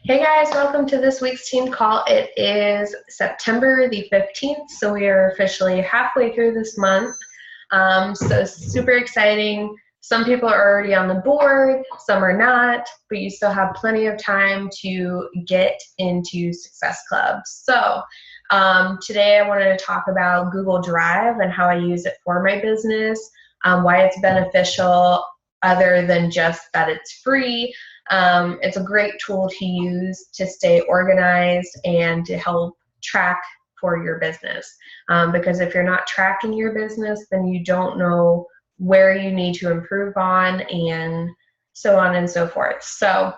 Hey guys, welcome to this week's team call. It is September the 15th, so we are officially halfway through this month. So super exciting. Some people are already on the board, some are not, but you still have plenty of time to get into Success Club. So today I wanted to talk about Google Drive and how I use it for my business, why it's beneficial other than just that it's free. It's a great tool to use to stay organized and to help track for your business. Because if you're not tracking your business, then you don't know where you need to improve on and so on and so forth. So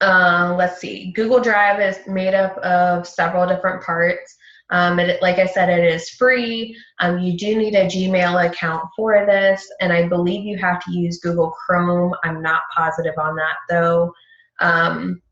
let's see. Google Drive is made up of several different parts. Like I said, it is free. You do need a Gmail account for this, and I believe you have to use Google Chrome. I'm not positive on that though.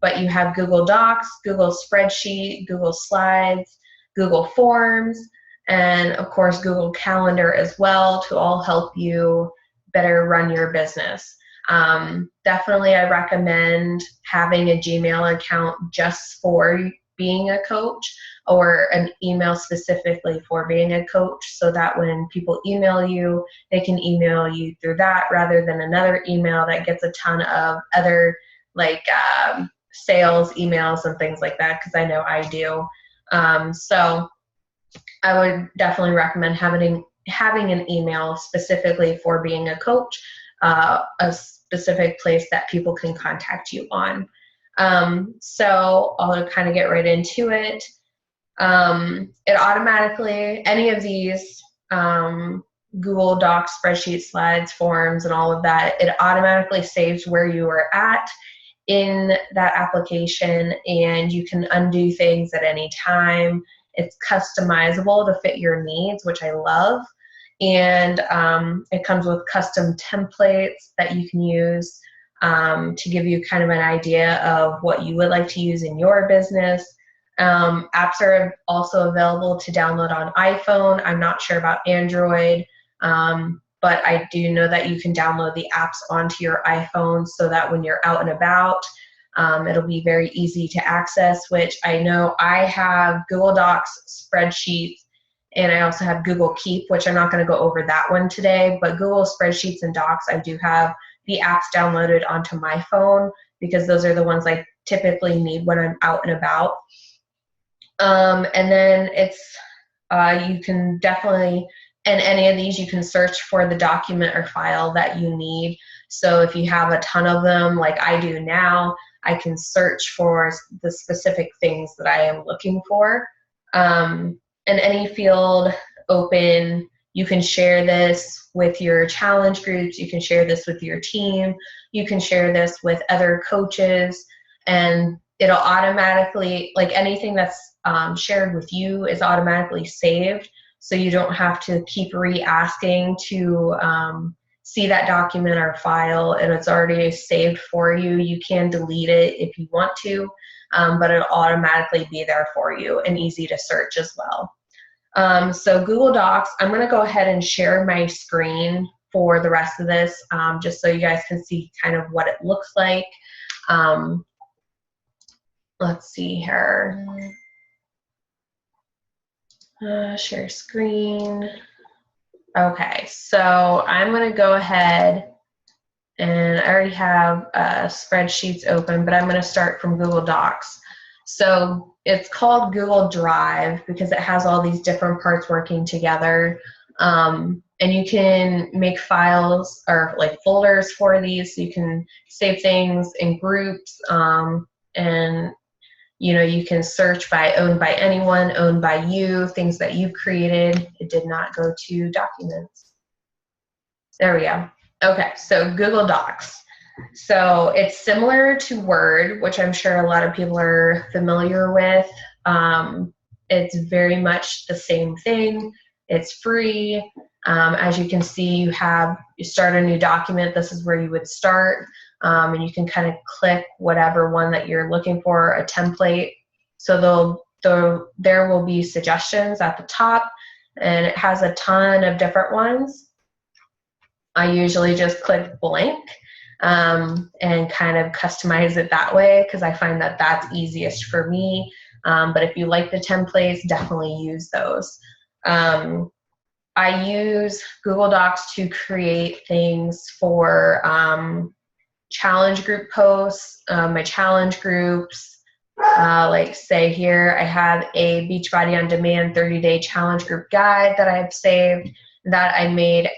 But you have Google Docs, Google Spreadsheet, Google Slides, Google Forms, and of course Google Calendar as well to all help you better run your business. Definitely I recommend having a Gmail account just for being a coach, or an email specifically for being a coach, so that when people email you, they can email you through that rather than another email that gets a ton of other sales emails and things like that, because I know I do. So I would definitely recommend having an email specifically for being a coach, a specific place that people can contact you on. So I'll kind of get right into it. It automatically, any of these Google Docs, spreadsheet, slides, forms, and all of that, it automatically saves where you are at in that application, and you can undo things at any time. It's customizable to fit your needs, which I love. And it comes with custom templates that you can use to give you kind of an idea of what you would like to use in your business. Apps are also available to download on iPhone. I'm not sure about Android, but I do know that you can download the apps onto your iPhone so that when you're out and about, it'll be very easy to access, which I know I have Google Docs, spreadsheets, and I also have Google Keep, which I'm not going to go over that one today, but Google Spreadsheets and Docs, I do have the apps downloaded onto my phone because those are the ones I typically need when I'm out and about. And then you can definitely, in any of these, you can search for the document or file that you need. So if you have a ton of them, like I do now, I can search for the specific things that I am looking for. In any field open, you can share this with your challenge groups, you can share this with your team, you can share this with other coaches, and it'll automatically, like anything that's shared with you is automatically saved, so you don't have to keep re-asking to see that document or file, and it's already saved for you. You can delete it if you want to, but it'll automatically be there for you and easy to search as well. So Google Docs, I'm going to go ahead and share my screen for the rest of this, just so you guys can see kind of what it looks like. Let's see here. Share screen. Okay, so I'm going to go ahead, and I already have spreadsheets open, but I'm going to start from Google Docs. So it's called Google Drive because it has all these different parts working together. And you can make files or like folders for these, so you can save things in groups, and you can search by owned by anyone, owned by you, things that you've created. It did not go to documents. There we go. Okay, so Google Docs. So it's similar to Word, which I'm sure a lot of people are familiar with. It's very much the same thing. It's free. As you can see, you start a new document. This is where you would start. And you can kind of click whatever one that you're looking for, a template. So there will be suggestions at the top, and it has a ton of different ones. I usually just click blank. and kind of customize it that way, because I find that that's easiest for me. But if you like the templates, definitely use those. I use Google Docs to create things for challenge group posts, my challenge groups. Like say here, I have a Beachbody on Demand 30-day challenge group guide that I've saved that I made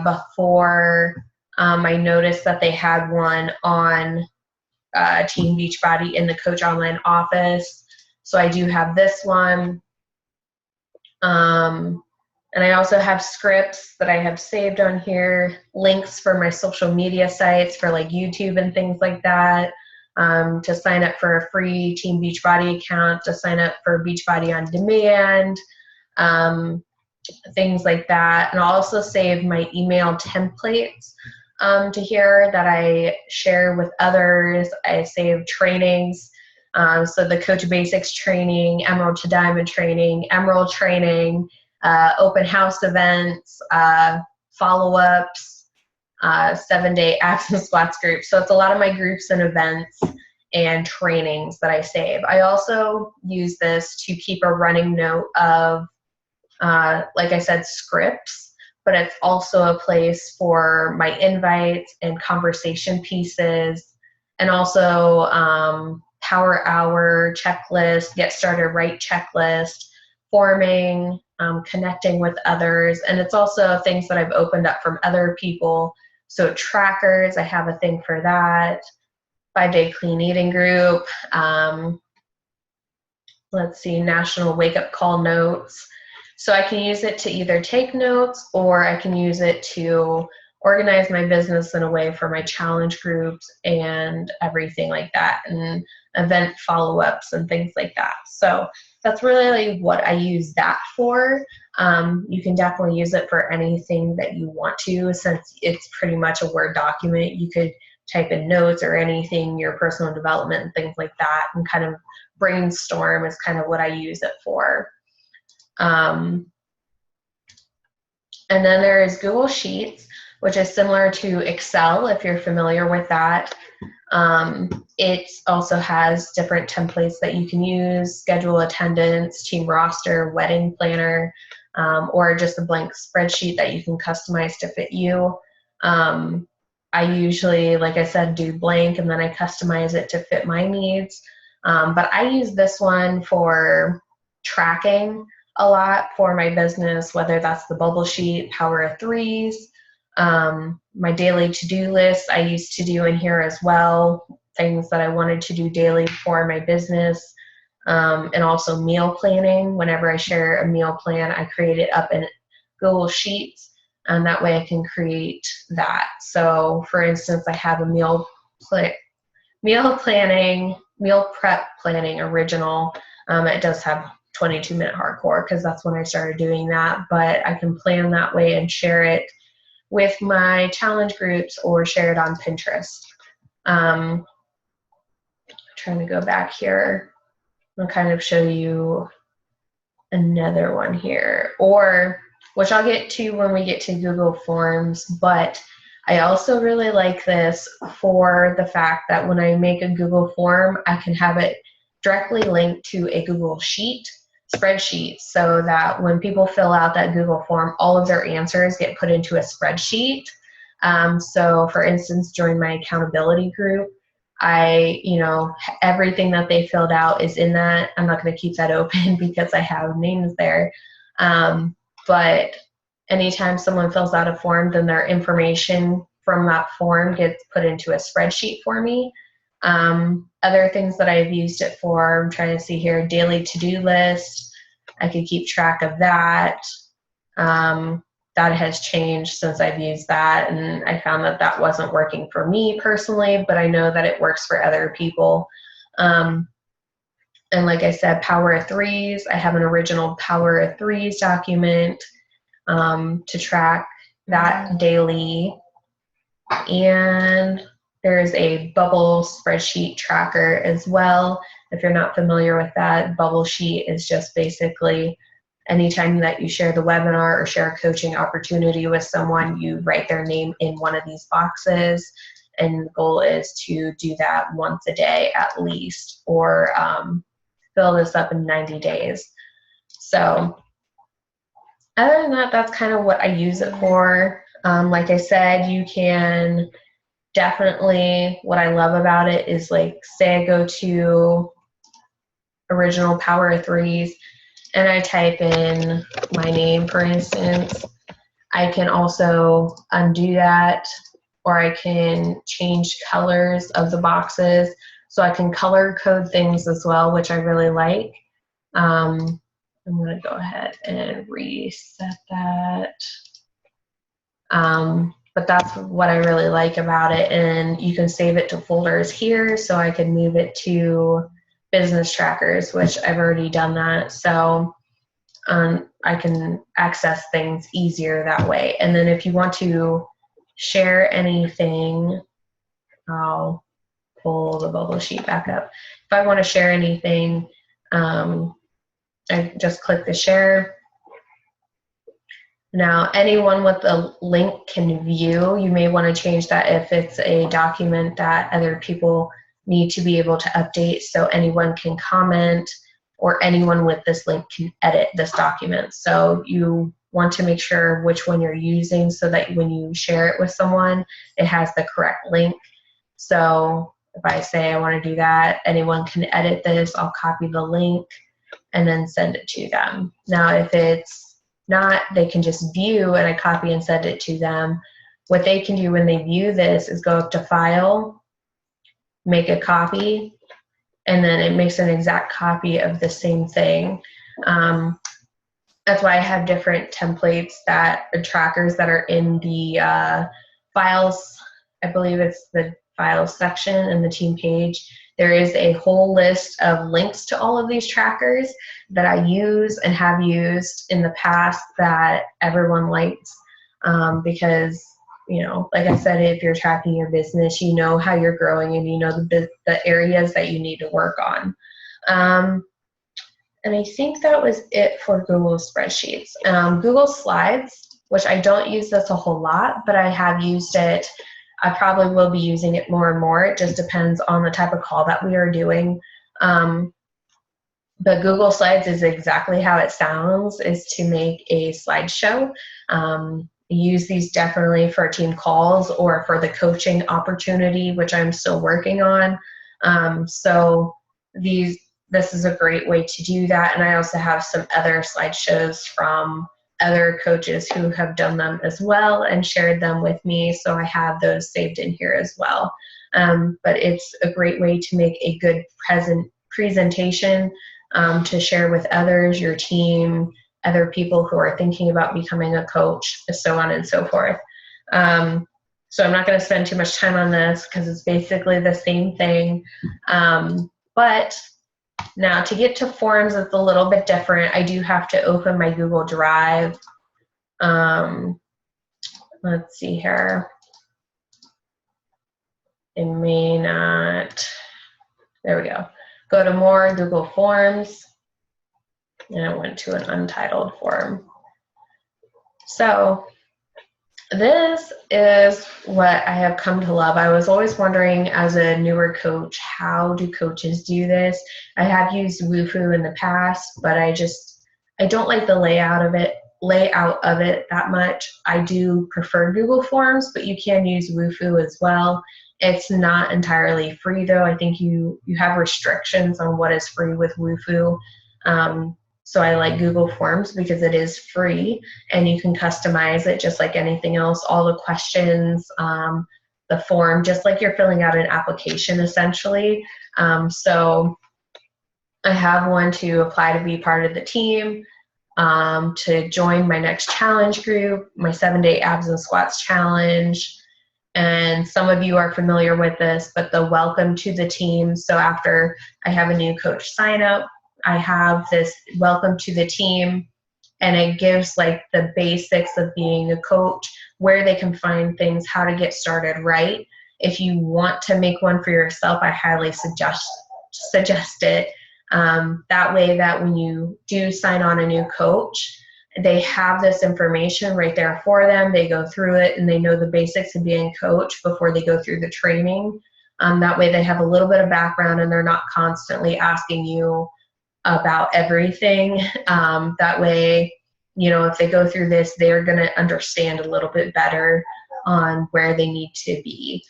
before I noticed that they had one on Team Beachbody in the Coach Online office. So I do have this one. And I also have scripts that I have saved on here, links for my social media sites for like YouTube and things like that, to sign up for a free Team Beachbody account, to sign up for Beachbody on Demand, things like that. And I'll also save my email templates to here that I share with others. I save trainings. So the Coach Basics training, Emerald to Diamond training, Emerald training, open house events, follow-ups, 7-day abs and squats groups. So it's a lot of my groups and events and trainings that I save. I also use this to keep a running note of, like I said, scripts, but it's also a place for my invites and conversation pieces, and also power hour checklist, get started right checklist, forming, connecting with others. And it's also things that I've opened up from other people. So trackers, I have a thing for that. 5-day clean eating group. Let's see, national wake up call notes. So I can use it to either take notes, or I can use it to organize my business in a way for my challenge groups and everything like that, and event follow-ups and things like that. So that's really what I use that for. You can definitely use it for anything that you want to, since it's pretty much a Word document. You could type in notes or anything, your personal development and things like that, and kind of brainstorm is kind of what I use it for. And then there is Google Sheets, which is similar to Excel, if you're familiar with that. It also has different templates that you can use: schedule attendance, team roster, wedding planner, or just a blank spreadsheet that you can customize to fit you. I usually, like I said, do blank, and then I customize it to fit my needs. But I use this one for tracking a lot for my business, whether that's the bubble sheet, Power of Threes, my daily to-do list I used to do in here as well, things that I wanted to do daily for my business, and also meal planning. Whenever I share a meal plan, I create it up in Google Sheets, and that way I can create that. So for instance, I have a meal prep planning original. It does have 22-minute hardcore, because that's when I started doing that, but I can plan that way and share it with my challenge groups or share it on Pinterest. Trying to go back here and kind of show you another one here, or which I'll get to when we get to Google Forms, but I also really like this for the fact that when I make a Google form, I can have it directly linked to a Google Sheet spreadsheet, so that when people fill out that Google form, all of their answers get put into a spreadsheet. So for instance, during my accountability group, everything that they filled out is in that. I'm not going to keep that open because I have names there. But anytime someone fills out a form, then their information from that form gets put into a spreadsheet for me. Other things that I've used it for, I'm trying to see here, daily to-do list. I could keep track of that. That has changed since I've used that, and I found that that wasn't working for me personally, but I know that it works for other people. And like I said, Power of Threes. I have an original Power of Threes document to track that daily. And there's a Bubble spreadsheet tracker as well. If you're not familiar with that, Bubble Sheet is just basically anytime that you share the webinar or share a coaching opportunity with someone, you write their name in one of these boxes, And the goal is to do that once a day at least, or fill this up in 90 days. So other than that, that's kind of what I use it for. Like I said, you can definitely, what I love about it is, like, say I go to Original Power of Threes and I type in my name, for instance, I can also undo that, or I can change colors of the boxes. So I can color code things as well, which I really like. I'm going to go ahead and reset that. But that's what I really like about it. And you can save it to folders here, so I can move it to business trackers, which I've already done that. So I can access things easier that way. And then if you want to share anything, I'll pull the bubble sheet back up. If I want to share anything, I just click the share. Now, anyone with a link can view. You may want to change that if it's a document that other people need to be able to update, so anyone can comment, or anyone with this link can edit this document. So you want to make sure which one you're using so that when you share it with someone, it has the correct link. So if I say I want to do that, anyone can edit this. I'll copy the link and then send it to them. Now, if it's not, they can just view, and I copy and send it to them. What they can do when they view this is go up to File, make a copy, and then it makes an exact copy of the same thing. That's why I have different templates that are trackers that are in the files. I believe it's the files section in the team page. There is a whole list of links to all of these trackers that I use and have used in the past that everyone likes, because, you know, like I said, if you're tracking your business, you know how you're growing and you know the areas that you need to work on. And I think that was it for Google Spreadsheets. Google Slides, which I don't use this a whole lot, but I have used it. I probably will be using it more and more. It just depends on the type of call that we are doing. But Google Slides is exactly how it sounds, is to make a slideshow. Use these definitely for team calls or for the coaching opportunity, which I'm still working on. So this is a great way to do that. And I also have some other slideshows from other coaches who have done them as well and shared them with me. So I have those saved in here as well. But it's a great way to make a good presentation to share with others, your team, other people who are thinking about becoming a coach, so on and so forth. So I'm not going to spend too much time on this because it's basically the same thing. But now to get to Forms, it's a little bit different. I do have to open my Google Drive. Let's see here. It may not. There we go. Go to More, Google Forms. And I went to an untitled form. So this is what I have come to love. I was always wondering, as a newer coach, how do coaches do this? I have used Wufoo in the past, but I don't like the layout of it that much. I do prefer Google Forms, but you can use Wufoo as well. It's not entirely free though. I think you have restrictions on what is free with Wufoo. So I like Google Forms because it is free and you can customize it just like anything else. All the questions, the form, just like you're filling out an application essentially. So I have one to apply to be part of the team, to join my next challenge group, my 7-day abs and squats challenge. And some of you are familiar with this, but the welcome to the team. So after I have a new coach sign up, I have this welcome to the team, and it gives like the basics of being a coach, where they can find things, how to get started right. If you want to make one for yourself, I highly suggest it. That way that when you do sign on a new coach they have this information right there for them. They go through it and they know the basics of being coach before they go through the training. That way they have a little bit of background and they're not constantly asking you about everything. That way, you know, if they go through this, they're going to understand a little bit better on where they need to be.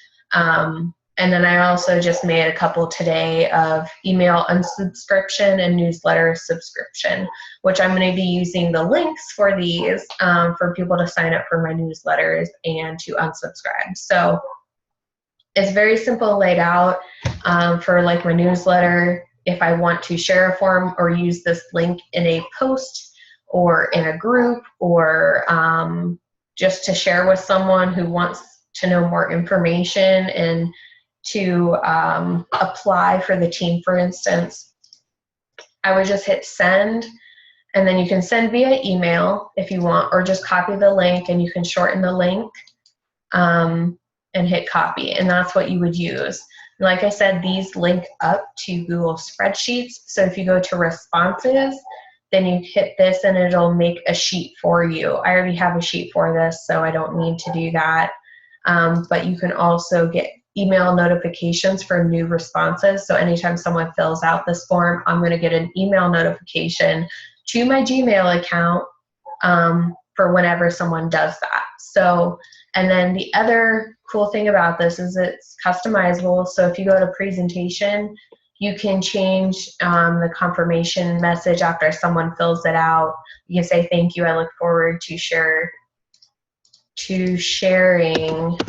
And then I also just made a couple today of email unsubscription and newsletter subscription, which I'm going to be using the links for these for people to sign up for my newsletters and to unsubscribe. So it's very simple laid out for like my newsletter. If I want to share a form or use this link in a post or in a group or just to share with someone who wants to know more information and to apply for the team, for instance, I would just hit send, and then you can send via email if you want, or just copy the link and you can shorten the link and hit copy, and that's what you would use. Like I said, these link up to Google Spreadsheets, so if you go to responses, then you hit this and it'll make a sheet for you. I already have a sheet for this, so I don't need to do that. But you can also get email notifications for new responses. So anytime someone fills out this form, I'm going to get an email notification to my Gmail account for whenever someone does that. So, and then the other cool thing about this is it's customizable. So if you go to presentation, you can change the confirmation message after someone fills it out. You can say, thank you, I look forward to sharing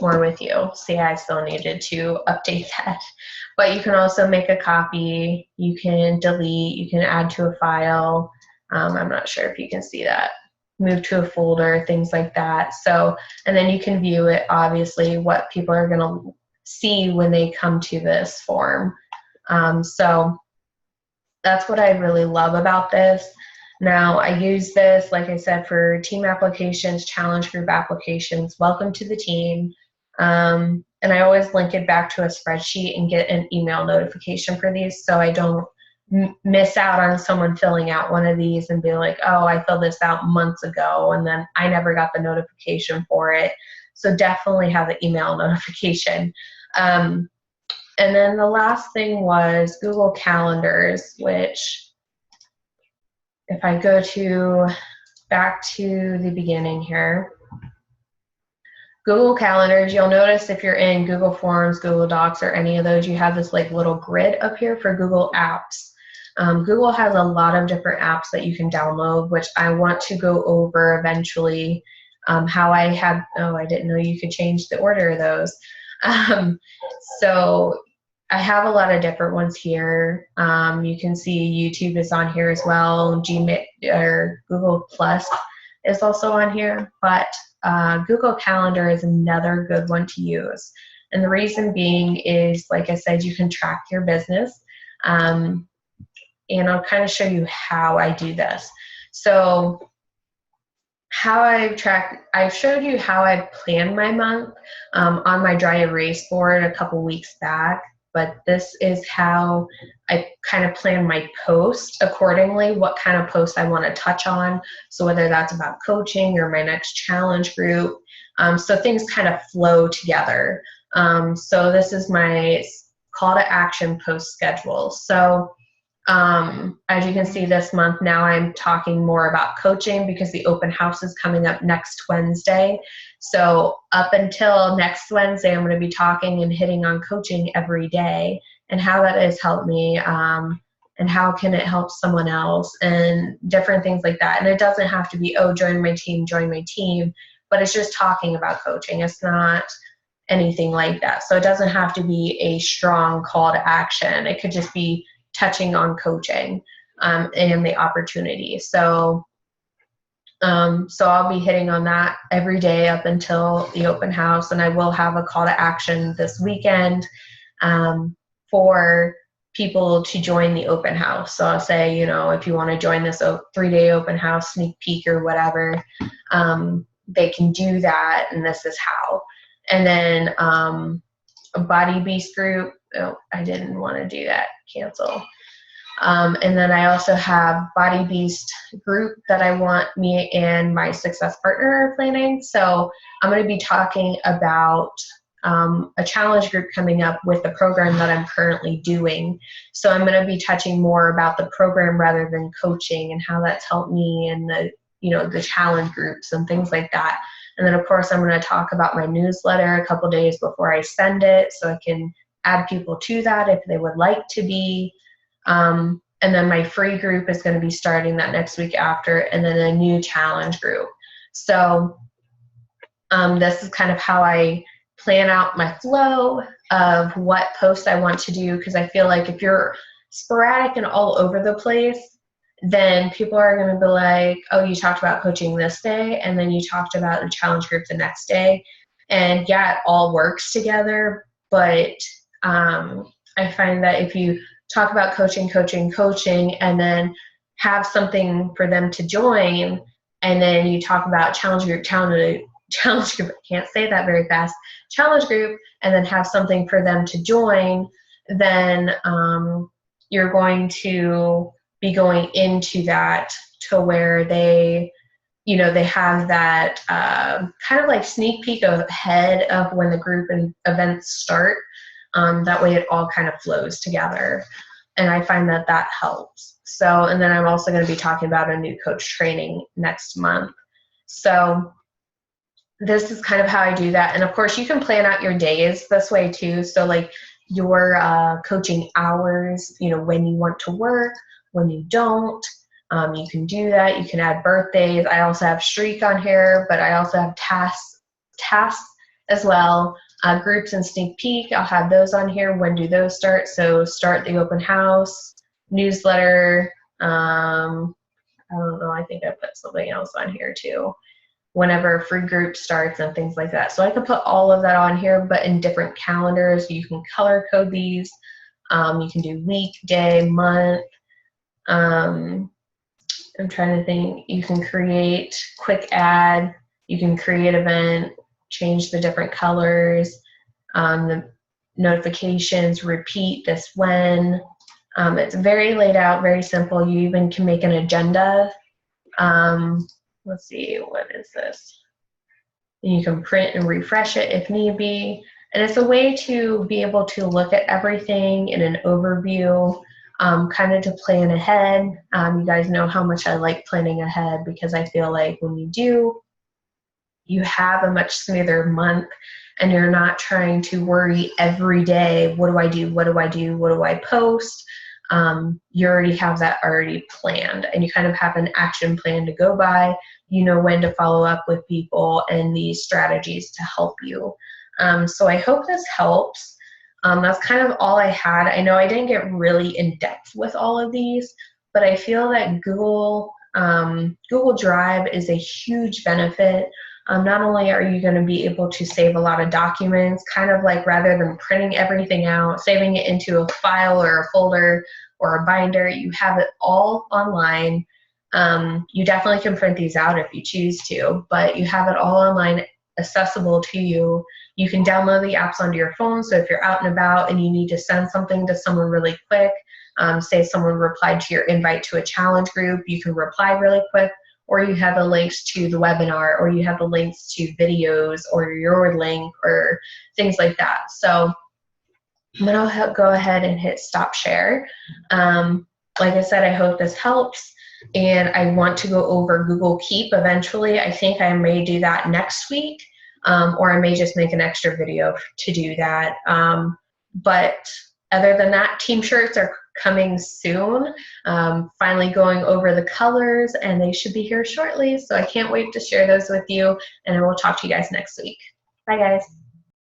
more with you. See, I still needed to update that. But you can also make a copy, you can delete, you can add to a file. I'm not sure if you can see that. Move to a folder, things like that. So, and then you can view it, obviously, what people are going to see when they come to this form. So that's what I really love about this. Now, I use this, like I said, for team applications, challenge group applications, welcome to the team. And I always link it back to a spreadsheet and get an email notification for these so I don't miss out on someone filling out one of these and be like, oh, I filled this out months ago and then I never got the notification for it. So definitely have the email notification. And then the last thing was Google Calendars, which if I go back to the beginning here, Google Calendars, you'll notice if you're in Google Forms, Google Docs, or any of those, you have this like little grid up here for Google Apps. Google has a lot of different apps that you can download, which I want to go over eventually. How I have, oh, I didn't know you could change the order of those. So I have a lot of different ones here. You can see YouTube is on here as well. Gmail or Google Plus is also on here, but Google Calendar is another good one to use. And the reason being is, like I said, you can track your business. And I'll kind of show you how I do this. So how I've showed you how I plan my month on my dry erase board a couple weeks back, but this is how I kind of plan my post accordingly, what kind of post I want to touch on. So whether that's about coaching or my next challenge group, so things kind of flow together. So this is my call to action post schedule. So as you can see this month, now I'm talking more about coaching because the open house is coming up next Wednesday. So up until next Wednesday, I'm going to be talking and hitting on coaching every day and how that has helped me and how can it help someone else and different things like that. And it doesn't have to be, oh, join my team, but it's just talking about coaching. It's not anything like that. So it doesn't have to be a strong call to action. It could just be touching on coaching and the opportunity. So I'll be hitting on that every day up until the open house, and I will have a call to action this weekend for people to join the open house. So I'll say, you know, if you want to join this 3-day open house sneak peek or whatever, they can do that, and this is how. And then a Body Beast group, oh, I didn't want to do that, cancel. And then I also have Body Beast group that I want me and my success partner are planning. So I'm going to be talking about a challenge group coming up with the program that I'm currently doing. So I'm going to be touching more about the program rather than coaching and how that's helped me and the challenge groups and things like that. And then of course I'm going to talk about my newsletter a couple days before I send it so I can add people to that if they would like to be. And then my free group is going to be starting that next week after, and then a new challenge group. So this is kind of how I plan out my flow of what posts I want to do, because I feel like if you're sporadic and all over the place, then people are going to be like, oh, you talked about coaching this day, and then you talked about the challenge group the next day. And yeah, it all works together, but I find that if you talk about coaching, and then have something for them to join, and then you talk about challenge group, I can't say that very fast, challenge group, and then have something for them to join, then you're going to be going into that to where they have that kind of like sneak peek ahead of when the group and events start. That way it all kind of flows together. And I find that that helps. So, and then I'm also going to be talking about a new coach training next month. So this is kind of how I do that. And of course you can plan out your days this way too. So like your coaching hours, when you want to work, when you don't, you can do that. You can add birthdays. I also have Streak on here, but I also have tasks as well. Groups and sneak peek, I'll have those on here. When do those start? So start the open house, newsletter. I don't know, I think I put something else on here too. Whenever free group starts and things like that. So I can put all of that on here, but in different calendars. You can color code these. You can do week, day, month. I'm trying to think. You can create quick ad. You can create event, change the different colors, the notifications, repeat this when. It's very laid out, very simple. You even can make an agenda. Let's see, what is this? And you can print and refresh it if need be. And it's a way to be able to look at everything in an overview, kind of to plan ahead. You guys know how much I like planning ahead, because I feel like when you do, you have a much smoother month and you're not trying to worry every day, what do I do, what do I do, what do I post? You already have that already planned, and you kind of have an action plan to go by. You know when to follow up with people and these strategies to help you. So I hope this helps. That's kind of all I had. I know I didn't get really in depth with all of these, but I feel that Google Drive is a huge benefit. Not only are you going to be able to save a lot of documents, kind of like rather than printing everything out, saving it into a file or a folder or a binder, you have it all online. You definitely can print these out if you choose to, but you have it all online, accessible to you. You can download the apps onto your phone, so if you're out and about and you need to send something to someone really quick, say someone replied to your invite to a challenge group, you can reply really quick, or you have the links to the webinar, or you have the links to videos, or your link, or things like that. So I'm gonna go ahead and hit stop share. Like I said, I hope this helps. And I want to go over Google Keep eventually. I think I may do that next week, or I may just make an extra video to do that. But other than that, team shirts are coming soon. Finally going over the colors, and they should be here shortly. So I can't wait to share those with you, and I will talk to you guys next week. Bye, guys.